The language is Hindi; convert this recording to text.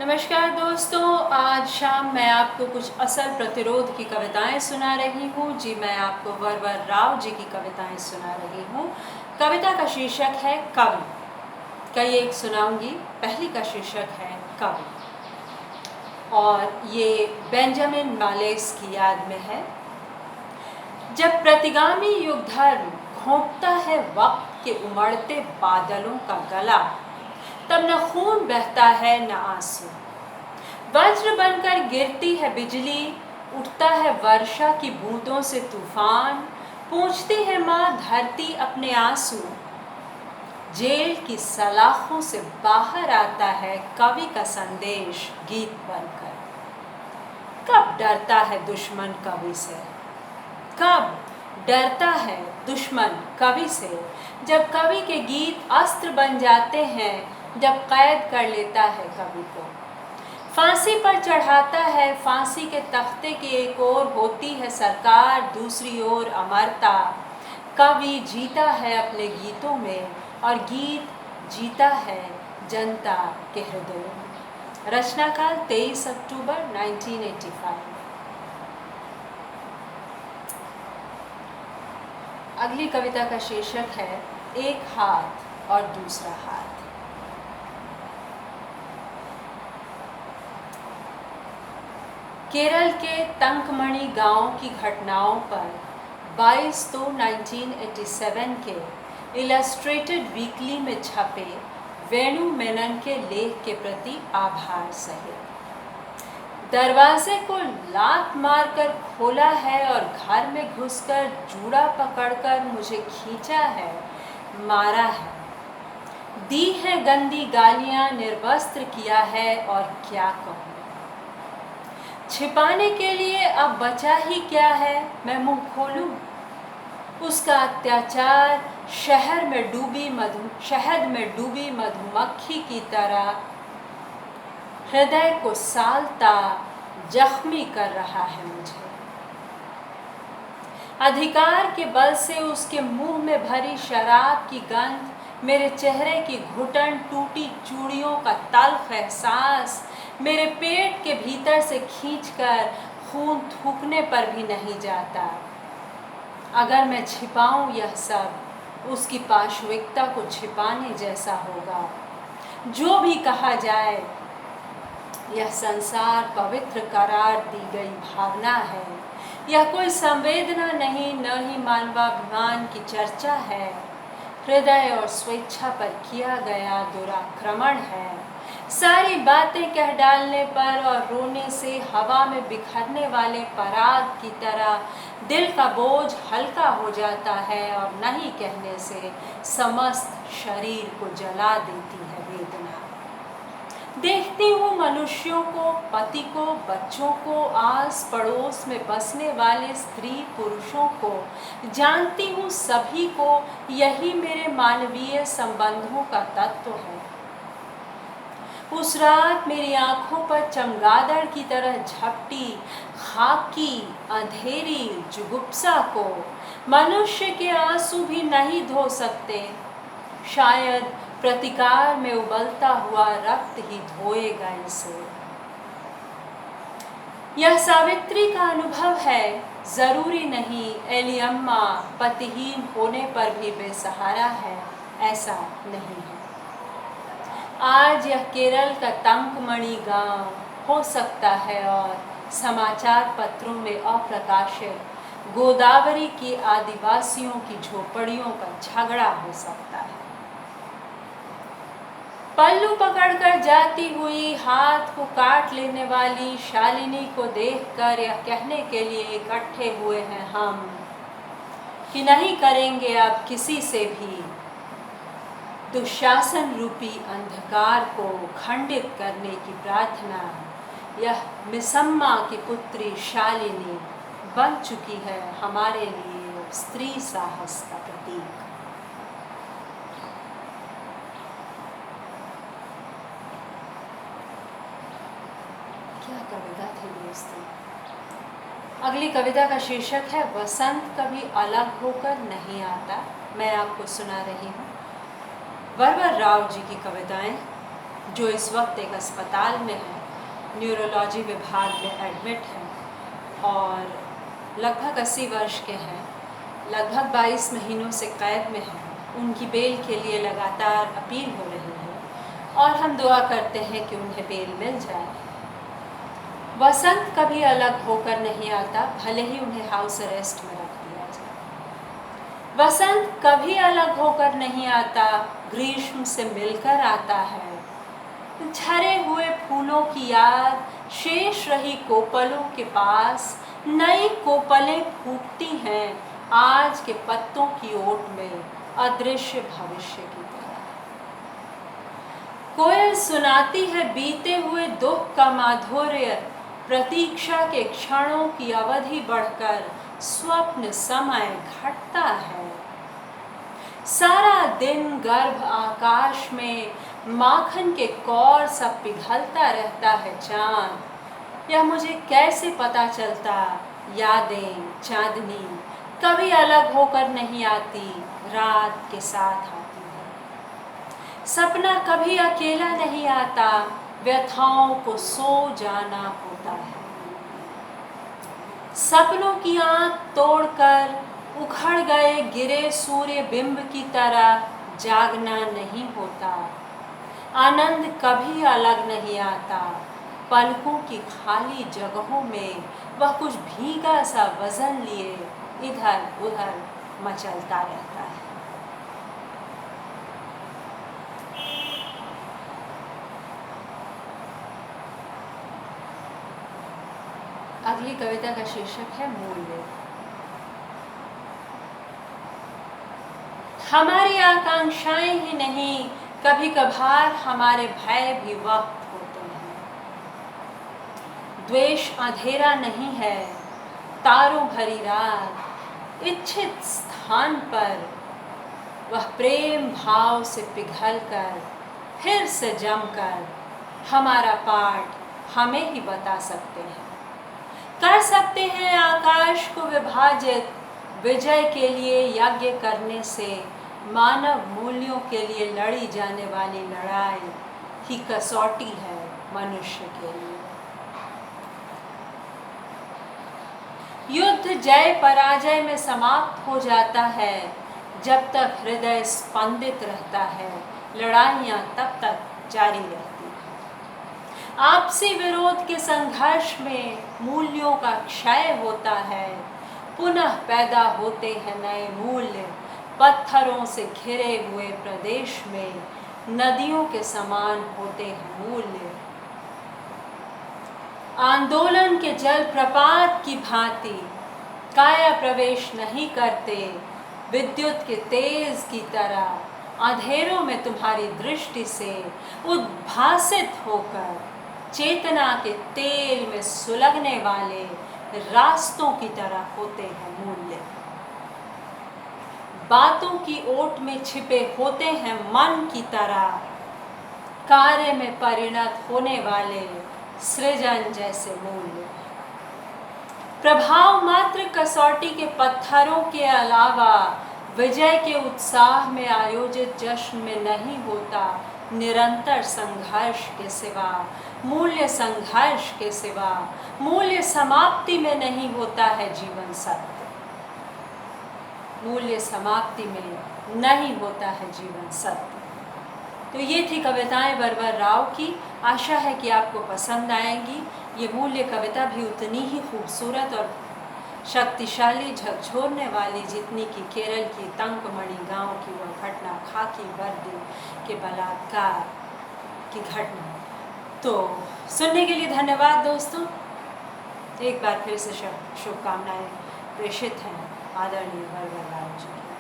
नमस्कार दोस्तों, आज शाम मैं आपको कुछ असल प्रतिरोध की कविताएं सुना रही हूँ। जी, मैं आपको वरवर राव जी की कविताएं सुना रही हूँ। कविता का शीर्षक है कवि। कई एक सुनाऊंगी। पहली का शीर्षक है कवि और ये बेंजामिन मालेस की याद में है। जब प्रतिगामी युग धर्म घोंपता है वक्त के उमड़ते बादलों का गला, तब न खून बहता है न आंसू। वज्र बनकर गिरती है बिजली, उठता है वर्षा की बूंदों से तूफान, पूछती है माँ धरती अपने आंसू। जेल की सलाखों से बाहर आता है कवि का संदेश गीत बनकर। कब डरता है दुश्मन कवि से, कब डरता है दुश्मन कवि से, जब कवि के गीत अस्त्र बन जाते हैं, जब कैद कर लेता है कवि को, फांसी पर चढ़ाता है। फांसी के तख्ते की एक ओर होती है सरकार, दूसरी ओर अमरता। कवि जीता है अपने गीतों में और गीत जीता है जनता के हृदयों में। रचनाकाल 23 अक्टूबर 1985। अगली कविता का शीर्षक है एक हाथ और दूसरा हाथ। केरल के तंकमणि गांव की घटनाओं पर 22/2/1987 के इलस्ट्रेटेड वीकली में छपे वेणु मेनन के लेख के प्रति आभार सहित दरवाजे को लात मारकर खोला है और घर में घुसकर जूड़ा पकड़कर मुझे खींचा है, मारा है, दी है गंदी गालियां, निर्वस्त्र किया है और क्या कहूँ। छिपाने के लिए अब बचा ही क्या है, मैं मुंह खोलूं। उसका अत्याचार शहद में डूबी मधुमक्खी की तरह हृदय को सालता जख्मी कर रहा है मुझे। अधिकार के बल से उसके मुंह में भरी शराब की गंध, मेरे चेहरे की घुटन, टूटी चूड़ियों का तल्ख एहसास, मेरे पेट के भीतर से खींचकर खून थूकने पर भी नहीं जाता। अगर मैं छिपाऊं यह सब, उसकी पाशविकता को छिपाने जैसा होगा। जो भी कहा जाए, यह संसार पवित्र करार दी गई भावना है। यह कोई संवेदना नहीं, न ही मानवाभिमान की चर्चा है। हृदय और स्वेच्छा पर किया गया दुराक्रमण है। सारी बातें कह डालने पर और रोने से हवा में बिखरने वाले पराग की तरह दिल का बोझ हल्का हो जाता है और नहीं कहने से समस्त शरीर को जला देती है वेदना। देखती हूँ मनुष्यों को, पति को, बच्चों को, आस पड़ोस में बसने वाले स्त्री पुरुषों को, जानती हूँ सभी को। यही मेरे मानवीय संबंधों का तत्व है। उस रात मेरी आंखों पर चमगादड़ की तरह झपटी खाकी अंधेरी जुगुप्सा को मनुष्य के आंसू भी नहीं धो सकते। शायद प्रतिकार में उबलता हुआ रक्त ही धोएगा इसे। यह सावित्री का अनुभव है, जरूरी नहीं एलियम्मा पतिहीन होने पर भी बेसहारा है, ऐसा नहीं है। आज यह केरल का तंकमणि गांव हो सकता है और समाचार पत्रों में अप्रकाशित गोदावरी की आदिवासियों की झोपड़ियों का झगड़ा हो सकता है। पल्लू पकड़कर जाती हुई, हाथ को काट लेने वाली शालिनी को देखकर यह कहने के लिए इकट्ठे हुए हैं हम कि नहीं करेंगे अब किसी से भी दुशासन रूपी अंधकार को खंडित करने की प्रार्थना। यह मिसम्मा की पुत्री शालिनी बन चुकी है हमारे लिए स्त्री साहस का प्रतीक। क्या कविता थी दोस्तों। अगली कविता का शीर्षक है वसंत कभी अलग होकर नहीं आता। मैं आपको सुना रही हूँ वरवर राव जी की कविताएं। जो इस वक्त एक अस्पताल में है, न्यूरोलॉजी विभाग में एडमिट हैं और लगभग 80 वर्ष के हैं, लगभग 22 महीनों से कैद में हैं। उनकी बेल के लिए लगातार अपील हो रही है और हम दुआ करते हैं कि उन्हें बेल मिल जाए। वसंत कभी अलग होकर नहीं आता, भले ही उन्हें हाउस अरेस्ट में रख दिया जाए। वसंत कभी अलग होकर नहीं आता, ग्रीष्म से मिलकर आता है। झरे हुए फूलों की याद शेष रही कोपलों के पास, नई कोपलें फूटती हैं आज के पत्तों की ओट में, अदृश्य भविष्य की तरह। कोयल सुनाती है बीते हुए दुख का माधुर्य, प्रतीक्षा के क्षणों की अवधि बढ़कर स्वप्न समय घटता है। सारा दिन गर्भ आकाश में माखन के कौर सब पिघलता रहता है चांद। यह मुझे कैसे पता चलता, यादें चांदनी कभी अलग होकर नहीं आती, रात के साथ आती है। सपना कभी अकेला नहीं आता, व्यथाओं को सो जाना होता है। सपनों की आंख तोड़कर उखड़ गए गिरे सूर्य बिंब की तरह जागना नहीं होता। आनंद कभी अलग नहीं आता, पलकों की खाली जगहों में वह कुछ भीगा सा वजन लिए इधर उधर मचलता रहता है। अगली कविता का शीर्षक है मूल्य। हमारी आकांक्षाएं ही नहीं, कभी कभार हमारे भय भी वक्त होते हैं। द्वेष अंधेरा नहीं है, तारों भरी रात, इच्छित स्थान पर वह प्रेम भाव से पिघलकर फिर से जमकर हमारा पाठ हमें ही बता सकते हैं। कर सकते हैं आकाश को विभाजित, विजय के लिए यज्ञ करने से मानव मूल्यों के लिए लड़ी जाने वाली लड़ाई ही कसौटी है मनुष्य के लिए। युद्ध जय पराजय में समाप्त हो जाता है, जब तक हृदय स्पंदित रहता है, लड़ाइयाँ तब तक जारी रहती हैं। आपसी विरोध के संघर्ष में मूल्यों का क्षय होता है, पुनः पैदा होते हैं नए मूल्य। पत्थरों से घिरे हुए प्रदेश में नदियों के समान होते हैं मूल्य। आंदोलन के जल प्रपात की भांति काया प्रवेश नहीं करते, विद्युत के तेज की तरह अंधेरों में तुम्हारी दृष्टि से उद्भासित होकर चेतना के तेल में सुलगने वाले रास्तों की तरह होते हैं मूल्य। बातों की ओट में छिपे होते हैं मन की तरह, कार्य में परिणत होने वाले सृजन जैसे मूल्य। प्रभाव मात्र कसौटी के पत्थरों के अलावा विजय के उत्साह में आयोजित जश्न में नहीं होता, निरंतर संघर्ष के सिवा, मूल्य संघर्ष के सिवा, मूल्य समाप्ति में नहीं होता है जीवन सत्य। मूल्य समाप्ति में नहीं होता है जीवन सत्य। तो ये थी कविताएं बरबर राव की। आशा है कि आपको पसंद आएंगी। ये मूल्य कविता भी उतनी ही खूबसूरत और शक्तिशाली, झकझोरने वाली जितनी कि केरल की तंकमणि गांव की वह घटना, खाकी वर्दी के बलात्कार की घटना। तो सुनने के लिए धन्यवाद दोस्तों। एक बार फिर से शुभकामनाएं प्रेषित हैं आदरणीय बरबर राव जी की।